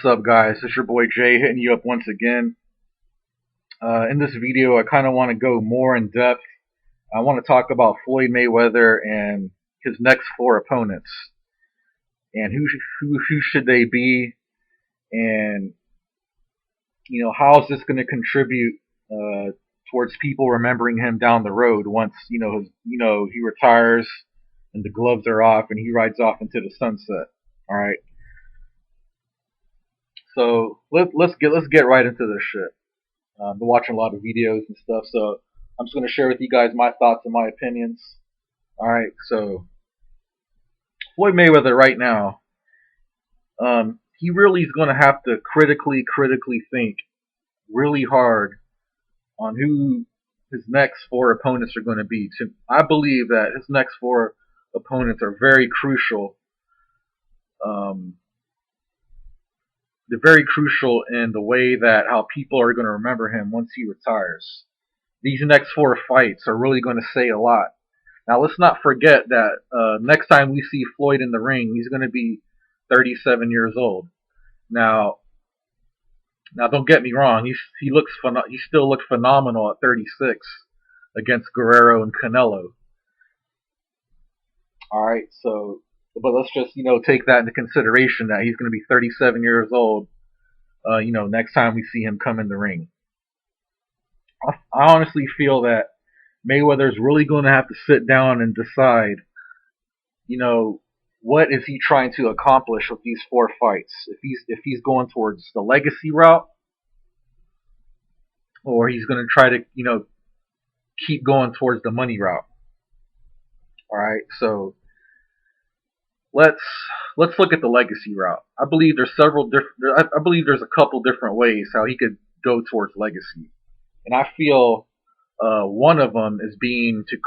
What's up, guys? It's your boy Jay hitting you up once again. In this video, I kind of want to go more in depth. I want to talk about Floyd Mayweather and his next four opponents, and who should they be, and how is this going to contribute towards people remembering him down the road once he retires and the gloves are off and he rides off into the sunset. All right. So let's get right into this shit. I've been watching a lot of videos and stuff, so I'm just going to share with you guys my thoughts and my opinions. Alright, so Floyd Mayweather right now, he really is going to have to critically think really hard on who his next four opponents are going to be. I believe that his next four opponents are very crucial. They're very crucial in the way that how people are going to remember him once he retires. These next four fights are really going to say a lot. Now, let's not forget that next time we see Floyd in the ring, he's going to be 37 years old. Now, don't get me wrong. He still looks phenomenal at 36 against Guerrero and Canelo. All right, but let's just take that into consideration that he's going to be 37 years old. Next time we see him come in the ring. I honestly feel that Mayweather's really going to have to sit down and decide, what is he trying to accomplish with these four fights? If he's going towards the legacy route, or he's going to try to, keep going towards the money route. All right, so let's look at the legacy route. I believe there's there's a couple different ways how he could go towards legacy. And I feel one of them is being to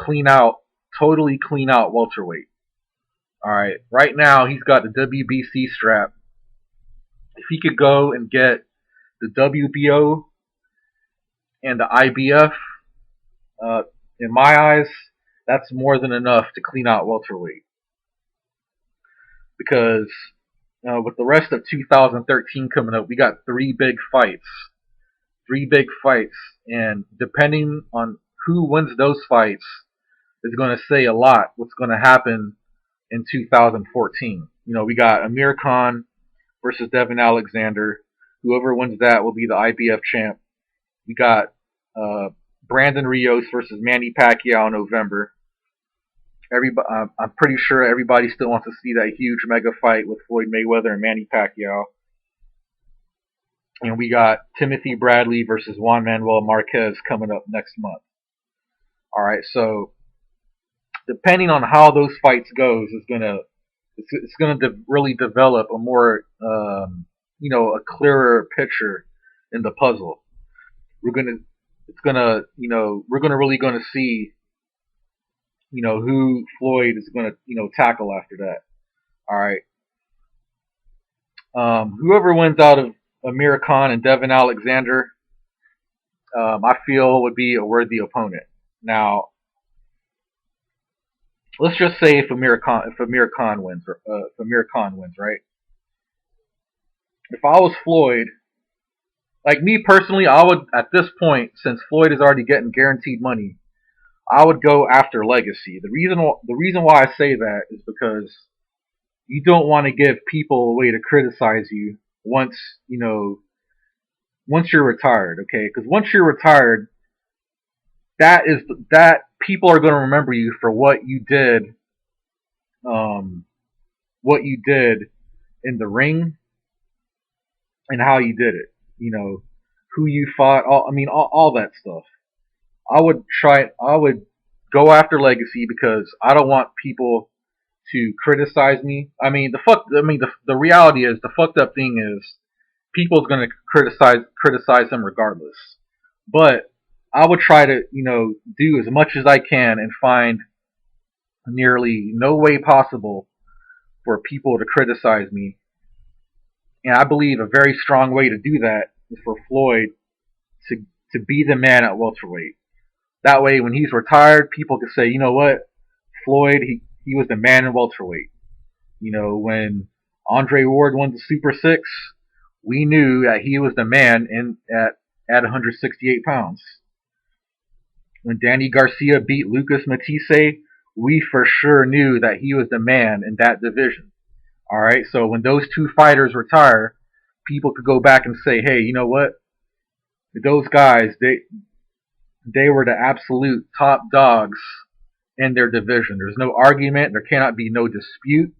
totally clean out welterweight. All right, right now he's got the WBC strap. If he could go and get the WBO and the IBF, in my eyes, that's more than enough to clean out welterweight. Because with the rest of 2013 coming up, we got three big fights, and depending on who wins those fights is going to say a lot what's going to happen in 2014. We got Amir Khan versus Devin Alexander. Whoever wins that will be the IBF champ. We got Brandon Rios versus Manny Pacquiao in November. I'm pretty sure everybody still wants to see that huge mega fight with Floyd Mayweather and Manny Pacquiao. And we got Timothy Bradley versus Juan Manuel Marquez coming up next month. All right, so depending on how those fights goes, it's gonna really develop a more a clearer picture in the puzzle. We're really gonna see who Floyd is gonna tackle after that. All right. Whoever wins out of Amir Khan and Devin Alexander, I feel would be a worthy opponent. Now, let's just say if Amir Khan wins, right? If I was Floyd, like me personally, I would at this point, since Floyd is already getting guaranteed money, I would go after legacy. The reason why I say that is because you don't want to give people a way to criticize you once you're retired, okay? Because once you're retired, that people are going to remember you for what you did in the ring and how you did it. Who you fought, all that stuff. I would go after legacy because I don't want people to criticize me. The reality is, the fucked up thing is people's going to criticize him regardless. But I would try to, do as much as I can and find nearly no way possible for people to criticize me. And I believe a very strong way to do that is for Floyd to be the man at welterweight. That way, when he's retired, people can say, you know what, Floyd, he was the man in welterweight. When Andre Ward won the Super Six, we knew that he was the man at 168 pounds. When Danny Garcia beat Lucas Matisse, we for sure knew that he was the man in that division. All right, so when those two fighters retire, people could go back and say, hey, you know what? Those guys, they were the absolute top dogs in their division. There's no argument. There cannot be no dispute.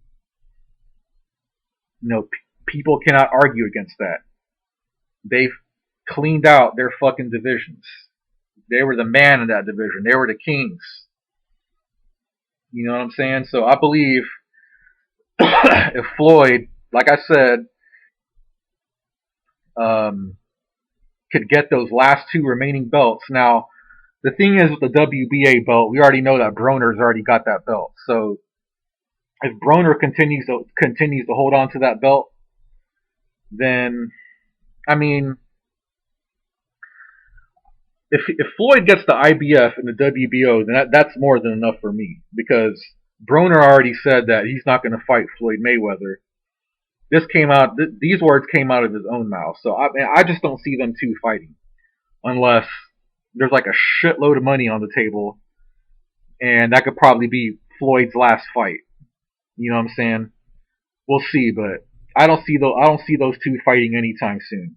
People cannot argue against that. They've cleaned out their fucking divisions. They were the man in that division. They were the kings. You know what I'm saying? So I believe if Floyd, like I said, could get those last two remaining belts. Now, the thing is with the WBA belt, we already know that Broner's already got that belt. So if Broner continues to hold on to that belt, then I mean, if Floyd gets the IBF and the WBO, then that's more than enough for me, because Broner already said that he's not going to fight Floyd Mayweather. These words came out of his own mouth. So I just don't see them two fighting unless there's like a shitload of money on the table, and that could probably be Floyd's last fight. You know what I'm saying? We'll see, but I don't see those two fighting anytime soon.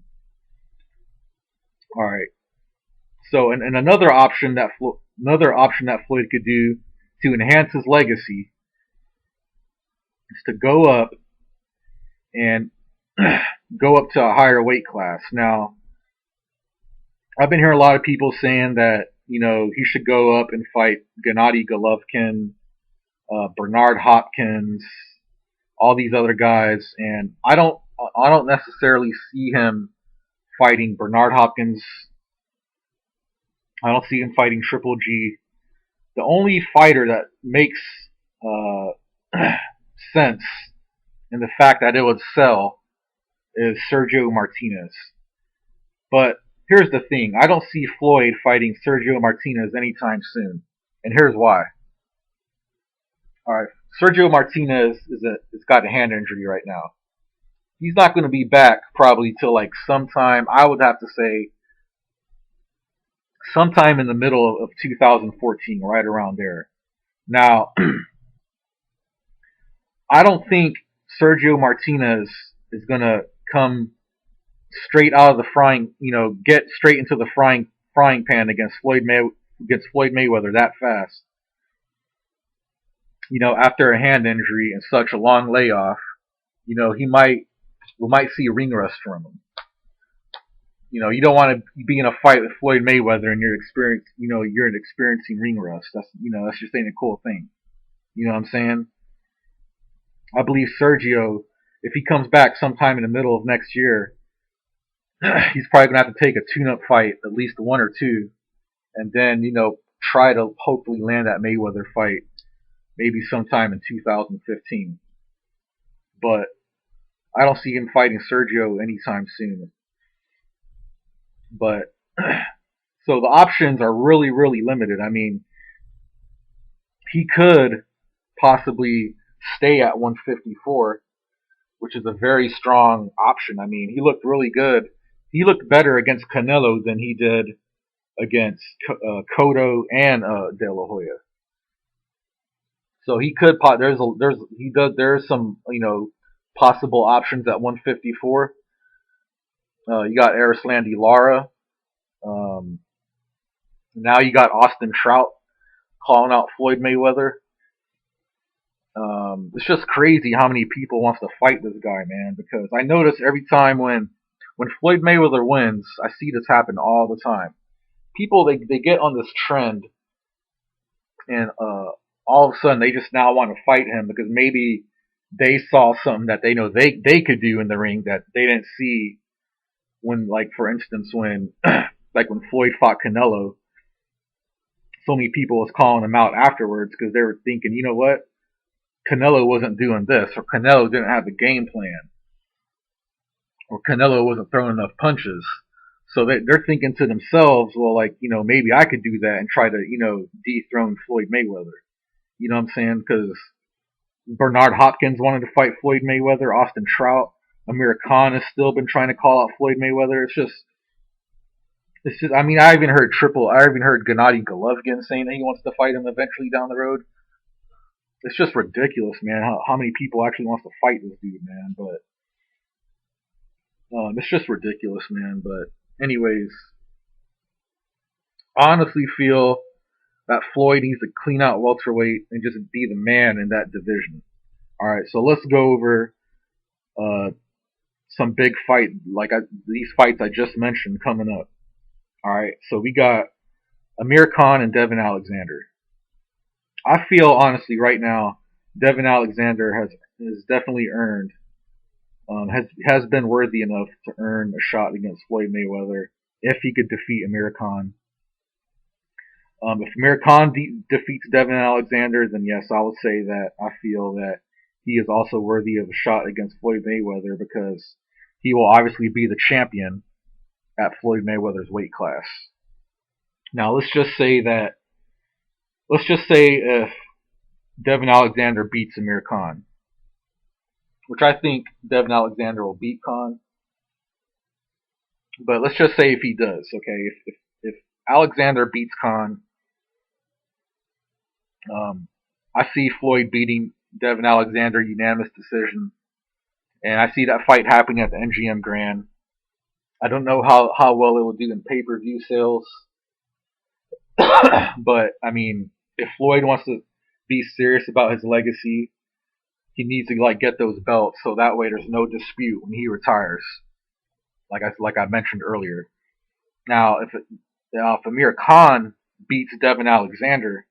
All right. So, and another option that Floyd could do to enhance his legacy is to go up and go up to a higher weight class. Now, I've been hearing a lot of people saying that he should go up and fight Gennady Golovkin, Bernard Hopkins, all these other guys, and I don't necessarily see him fighting Bernard Hopkins. I don't see him fighting Triple G. The only fighter that makes sense in the fact that it would sell is Sergio Martinez. But here's the thing. I don't see Floyd fighting Sergio Martinez anytime soon. And here's why. Alright, Sergio Martinez has got a hand injury right now. He's not going to be back probably till like sometime, I would have to say, sometime in the middle of 2014, right around there. Now, I don't think Sergio Martinez is going to come straight out of the get straight into the frying pan against Floyd Mayweather that fast. After a hand injury and such a long layoff, we might see ring rust from him. You don't want to be in a fight with Floyd Mayweather and you're experiencing ring rust. That's just ain't a cool thing. You know what I'm saying? I believe Sergio, if he comes back sometime in the middle of next year, he's probably gonna have to take a tune-up fight, at least one or two, and then try to hopefully land that Mayweather fight, maybe sometime in 2015. But I don't see him fighting Sergio anytime soon. But so the options are really, really limited. I mean, he could possibly stay at 154, which is a very strong option. I mean, he looked really good. He looked better against Canelo than he did against Cotto and De La Hoya. So he could there's some possible options at 154. You got Erislandy Lara. Now you got Austin Trout calling out Floyd Mayweather. It's just crazy how many people wants to fight this guy, man. Because I notice every time when Floyd Mayweather wins, I see this happen all the time. People they get on this trend, and all of a sudden they just now want to fight him because maybe they saw something that they know they could do in the ring that they didn't see when, like, for instance, when when Floyd fought Canelo. So many people was calling him out afterwards because they were thinking, you know what? Canelo wasn't doing this, or Canelo didn't have a game plan, or Canelo wasn't throwing enough punches. So they're thinking to themselves, well, maybe I could do that and try to, dethrone Floyd Mayweather. You know what I'm saying? Because Bernard Hopkins wanted to fight Floyd Mayweather, Austin Trout. Amir Khan has still been trying to call out Floyd Mayweather. It's just. I mean, I even heard Gennady Golovkin saying that he wants to fight him eventually down the road. It's just ridiculous, man. How many people actually wants to fight this dude, man? But it's just ridiculous, man. But anyways, I honestly feel that Floyd needs to clean out welterweight and just be the man in that division. All right, so let's go over uh, some big fight these fights I just mentioned coming up. All right, so we got Amir Khan and Devin Alexander. I feel honestly right now, Devin Alexander has definitely earned has been worthy enough to earn a shot against Floyd Mayweather if he could defeat Amir Khan. If Amir Khan defeats Devin Alexander, then yes, I would say that I feel that he is also worthy of a shot against Floyd Mayweather because he will obviously be the champion at Floyd Mayweather's weight class. Now let's just say if Devin Alexander beats Amir Khan, which I think Devin Alexander will beat Khan, but let's just say if he does, okay, if Alexander beats Khan, I see Floyd beating Devin Alexander unanimous decision, and I see that fight happening at the MGM Grand. I don't know how well it will do in pay-per-view sales, but I mean, if Floyd wants to be serious about his legacy, he needs to get those belts so that way there's no dispute when he retires. Like I mentioned earlier. Now, if Amir Khan beats Devin Alexander,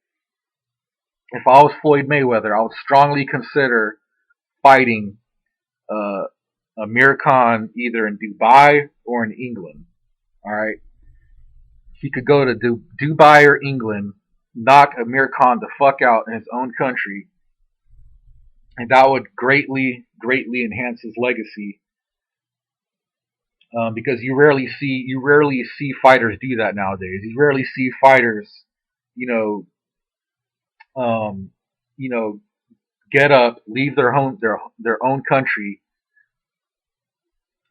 if I was Floyd Mayweather, I would strongly consider fighting uh, Amir Khan either in Dubai or in England. All right, he could go to Dubai or England, knock Amir Khan the fuck out in his own country, and that would greatly enhance his legacy. Because you rarely see fighters do that nowadays. You rarely see fighters, you um, you know, get up, leave their own country,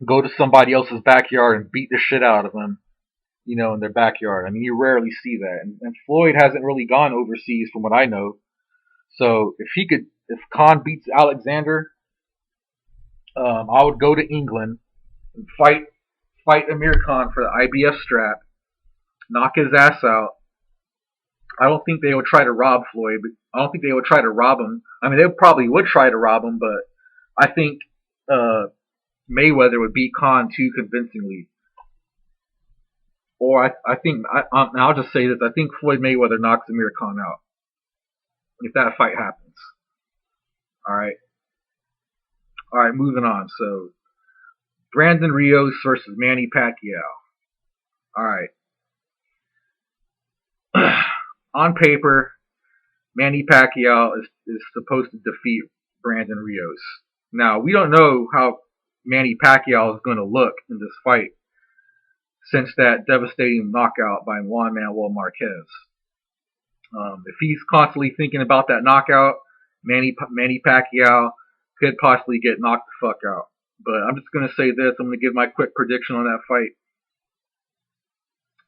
go to somebody else's backyard and beat the shit out of them, in their backyard. I mean, you rarely see that. And Floyd hasn't really gone overseas, from what I know. So if Khan beats Alexander, I would go to England and fight Amir Khan for the IBF strap, knock his ass out. I don't think they would try to rob Floyd. I don't think they would try to rob him. I mean, they probably would try to rob him, but I think uh, Mayweather would beat Khan too convincingly. Or I think I'll just say this: I think Floyd Mayweather knocks Amir Khan out if that fight happens. All right, moving on. So Brandon Rios versus Manny Pacquiao. All right, on paper, Manny Pacquiao is supposed to defeat Brandon Rios. Now we don't know how Manny Pacquiao is going to look in this fight since that devastating knockout by Juan Manuel Marquez. If he's constantly thinking about that knockout, Manny Pacquiao could possibly get knocked the fuck out. But I'm just going to say this. I'm going to give my quick prediction on that fight.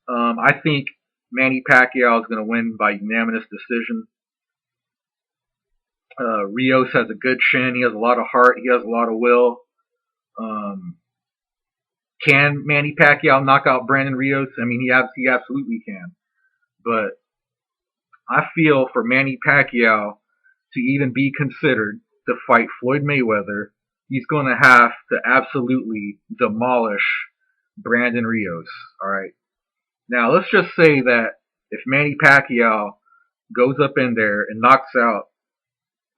I think Manny Pacquiao is going to win by unanimous decision. Rios has a good chin. He has a lot of heart. He has a lot of will. Can Manny Pacquiao knock out Brandon Rios? I mean, he absolutely can. But I feel for Manny Pacquiao to even be considered to fight Floyd Mayweather, he's going to have to absolutely demolish Brandon Rios. All right. Now, let's just say that if Manny Pacquiao goes up in there and knocks out,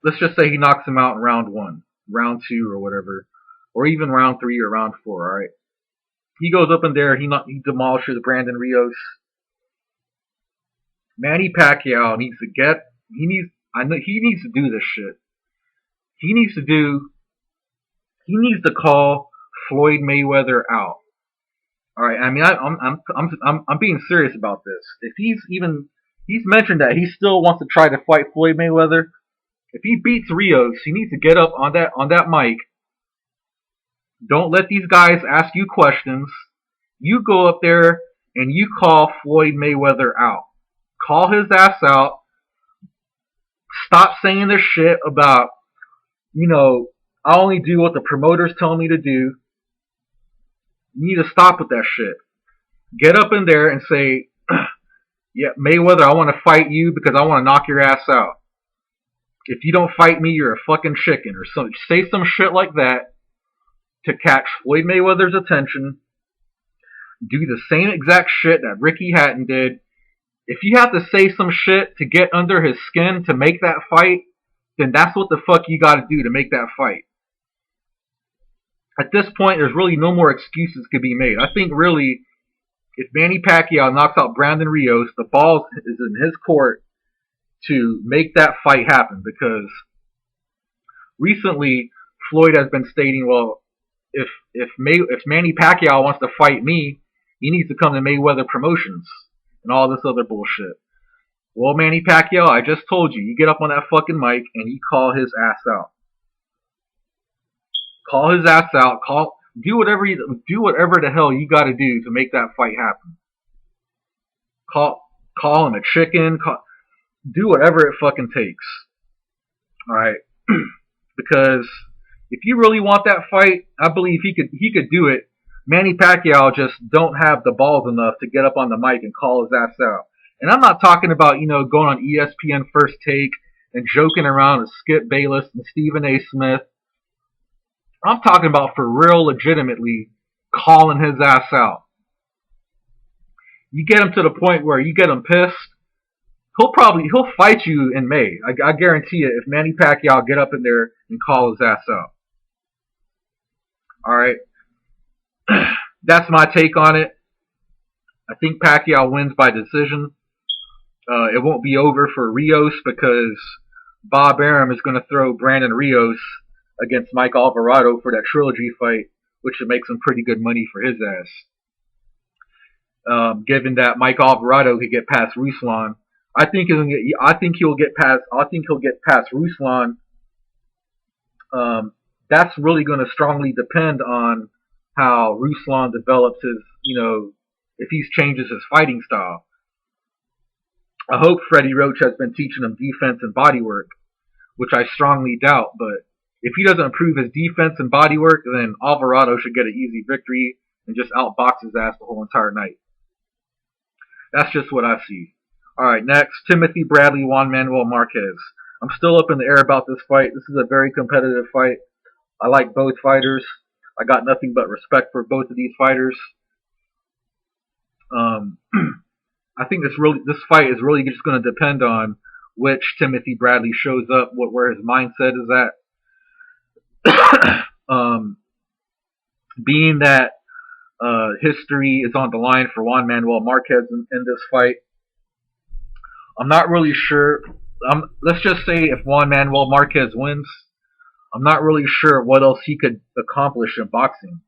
let's just say he knocks him out in round 1, round 2, or whatever, or even round 3 or round 4. All right. He goes up in there, he demolishes Brandon Rios. Manny Pacquiao needs to do this shit. He needs to call Floyd Mayweather out. All right, I mean, I'm being serious about this. If he's mentioned that he still wants to try to fight Floyd Mayweather. If he beats Rios, he needs to get up on that mic Don't let these guys ask you questions. You go up there and you call Floyd Mayweather out. Call his ass out. Stop saying this shit about, you know, I only do what the promoters tell me to do. You need to stop with that shit. Get up in there and say, yeah, Mayweather, I want to fight you because I want to knock your ass out. If you don't fight me, you're a fucking chicken, or some, say some shit like that to catch Floyd Mayweather's attention. Do the same exact shit that Ricky Hatton did. If you have to say some shit to get under his skin to make that fight, then that's what the fuck you gotta do to make that fight. At this point, there's really no more excuses could be made. I think really, if Manny Pacquiao knocks out Brandon Rios, the ball is in his court to make that fight happen, because recently Floyd has been stating, well, if Manny Pacquiao wants to fight me, he needs to come to Mayweather Promotions and all this other bullshit. Well, Manny Pacquiao, I just told you, you get up on that fucking mic and you call his ass out. Call his ass out. Do whatever the hell you got to do to make that fight happen. Call him a chicken. Do whatever it fucking takes. All right, because if you really want that fight, I believe he could do it. Manny Pacquiao just don't have the balls enough to get up on the mic and call his ass out. And I'm not talking about, going on ESPN First Take and joking around with Skip Bayless and Stephen A. Smith. I'm talking about for real, legitimately calling his ass out. You get him to the point where you get him pissed, he'll fight you in May. I guarantee it. If Manny Pacquiao get up in there and call his ass out. All right, that's my take on it. I think Pacquiao wins by decision. It won't be over for Rios because Bob Arum is going to throw Brandon Rios against Mike Alvarado for that trilogy fight, which would make some pretty good money for his ass. Given that Mike Alvarado could get past Ruslan, I think he'll get past Ruslan. That's really going to strongly depend on how Ruslan develops his, if he changes his fighting style. I hope Freddie Roach has been teaching him defense and body work, which I strongly doubt. But if he doesn't improve his defense and body work, then Alvarado should get an easy victory and just outbox his ass the whole entire night. That's just what I see. All right, next, Timothy Bradley, Juan Manuel Marquez. I'm still up in the air about this fight. This is a very competitive fight. I like both fighters. I got nothing but respect for both of these fighters. I think this fight is really just going to depend on which Timothy Bradley shows up, where his mindset is at. Being that history is on the line for Juan Manuel Marquez in this fight, I'm not really sure. Let's just say if Juan Manuel Marquez wins, I'm not really sure what else he could accomplish in boxing.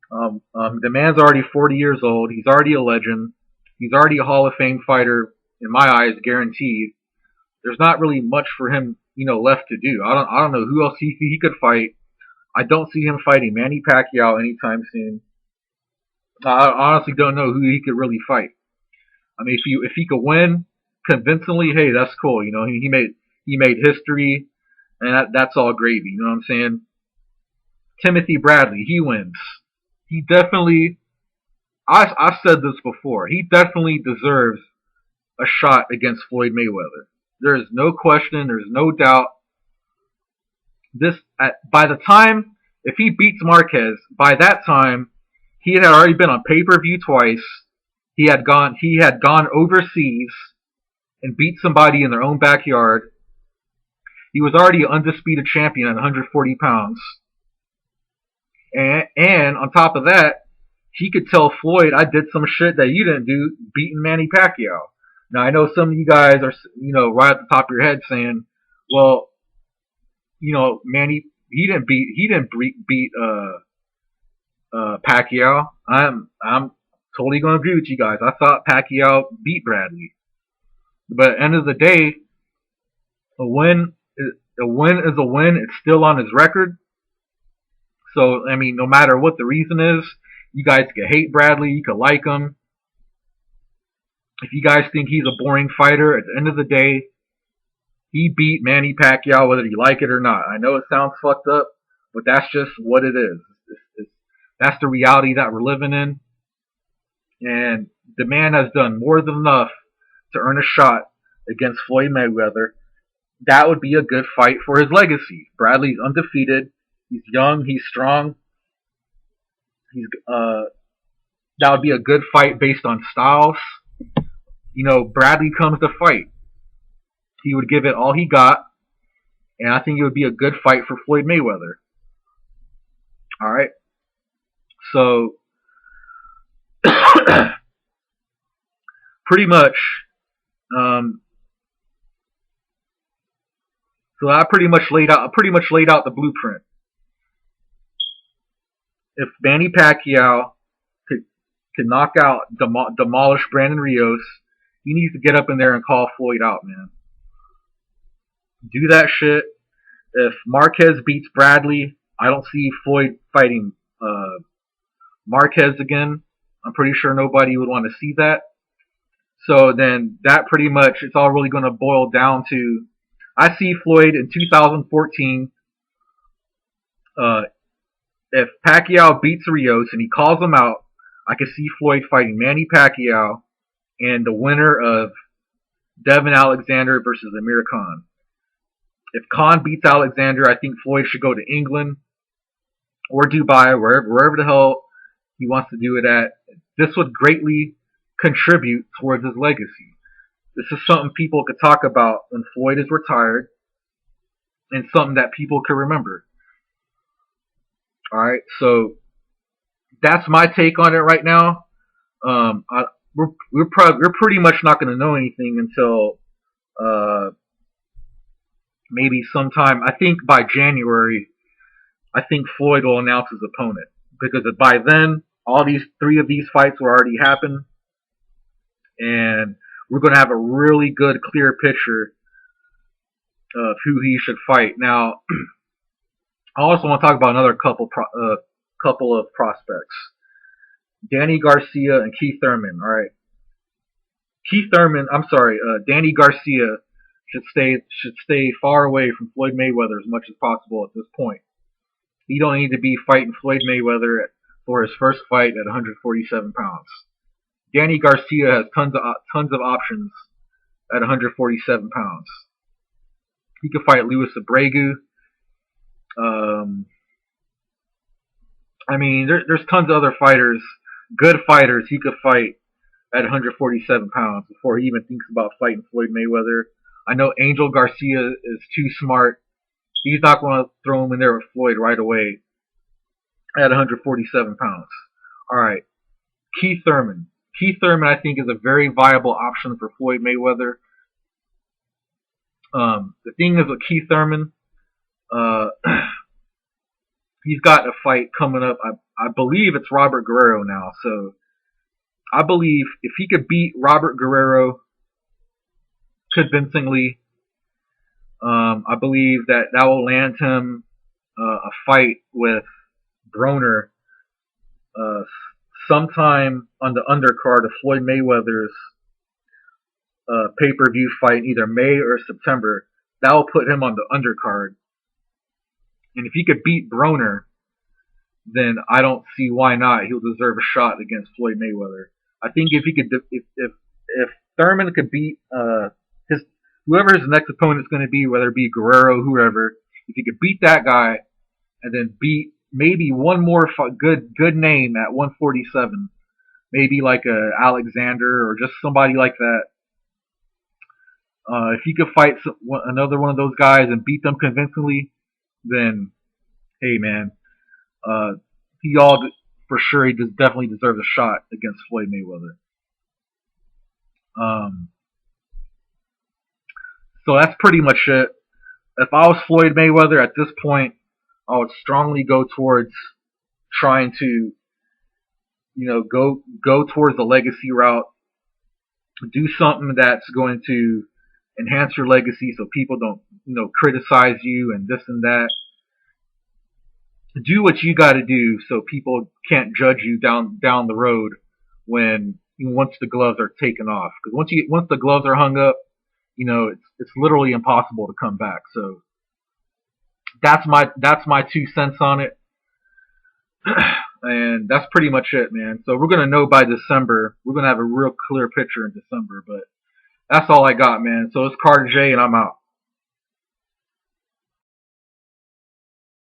The man's already 40 years old. He's already a legend. He's already a Hall of Fame fighter, in my eyes, guaranteed. There's not really much for him, left to do. I don't know who else he could fight. I don't see him fighting Manny Pacquiao anytime soon. I honestly don't know who he could really fight. I mean, if he could win convincingly, hey, that's cool. He made history, and that's all gravy. You know what I'm saying? Timothy Bradley, he wins. He definitely, I've said this before, he definitely deserves a shot against Floyd Mayweather. There is no question, there's no doubt. By the time, if he beats Marquez, by that time, he had already been on pay-per-view twice. He had gone overseas and beat somebody in their own backyard. He was already an undisputed champion at 140 pounds. And on top of that, he could tell Floyd, I did some shit that you didn't do, beating Manny Pacquiao. Now, I know some of you guys are, right at the top of your head saying, well, Manny, he didn't beat Pacquiao. I'm totally going to agree with you guys. I thought Pacquiao beat Bradley. But at the end of the day, a win is a win. It's still on his record. So, I mean, no matter what the reason is, you guys could hate Bradley, you could like him. If you guys think he's a boring fighter, at the end of the day, he beat Manny Pacquiao whether you like it or not. I know it sounds fucked up, but that's just what it is. That's the reality that we're living in. And the man has done more than enough to earn a shot against Floyd Mayweather. That would be a good fight for his legacy. Bradley's undefeated. He's young. He's strong. He's that would be a good fight based on styles. You know, Bradley comes to fight. He would give it all he got, and I think it would be a good fight for Floyd Mayweather. All right. So pretty much, um, so I pretty much laid out the blueprint. If Manny Pacquiao could knock out, demolish Brandon Rios, he needs to get up in there and call Floyd out, man. Do that shit. If Marquez beats Bradley, I don't see Floyd fighting Marquez again. I'm pretty sure nobody would want to see that. So then that pretty much, it's all really going to boil down to, I see Floyd in 2014. If Pacquiao beats Rios and he calls him out, I could see Floyd fighting Manny Pacquiao and the winner of Devin Alexander versus Amir Khan. If Khan beats Alexander, I think Floyd should go to England or Dubai, wherever the hell he wants to do it at. This would greatly contribute towards his legacy. This is something people could talk about when Floyd is retired, and something that people could remember. All right, so that's my take on it right now. We're pretty much not going to know anything until maybe sometime. I think by January, I think Floyd will announce his opponent, because by then all these three of these fights will already happen, and we're going to have a really good, clear picture of who he should fight. Now, I also want to talk about another couple of prospects, Danny Garcia and Keith Thurman. All right, Danny Garcia should stay far away from Floyd Mayweather as much as possible at this point. He don't need to be fighting Floyd Mayweather for his first fight at 147 pounds. Danny Garcia has tons of options at 147 pounds. He could fight Louis Abregu. I mean, there's tons of other fighters, good fighters he could fight at 147 pounds before he even thinks about fighting Floyd Mayweather. I know Angel Garcia is too smart. He's not going to throw him in there with Floyd right away at 147 pounds. All right, Keith Thurman. Keith Thurman, I think, is a very viable option for Floyd Mayweather. The thing is with Keith Thurman, he's got a fight coming up. I believe it's Robert Guerrero now. So I believe if he could beat Robert Guerrero convincingly, I believe that will land him a fight with Broner sometime on the undercard of Floyd Mayweather's pay-per-view fight in either May or September. That will put him on the undercard. And if he could beat Broner, then I don't see why not. He'll deserve a shot against Floyd Mayweather. I think if he could, if Thurman could beat whoever his next opponent is going to be, whether it be Guerrero, whoever, if he could beat that guy and then beat maybe one more good name at 147, maybe like a Alexander or just somebody like that. If he could fight another one of those guys and beat them convincingly, then hey man, he all for sure he definitely deserves a shot against Floyd Mayweather. So that's pretty much it. If I was Floyd Mayweather at this point, I would strongly go towards trying to, go towards the legacy route. Do something that's going to enhance your legacy so people don't, criticize you and this and that. do what you got to do so people can't judge you down the road when once the gloves are taken off. Because once the gloves are hung up, it's literally impossible to come back. So that's my 2 cents on it. And that's pretty much it, man. So we're gonna know by December. We're gonna have a real clear picture in December. But that's all I got, man. So it's Carter J, and I'm out.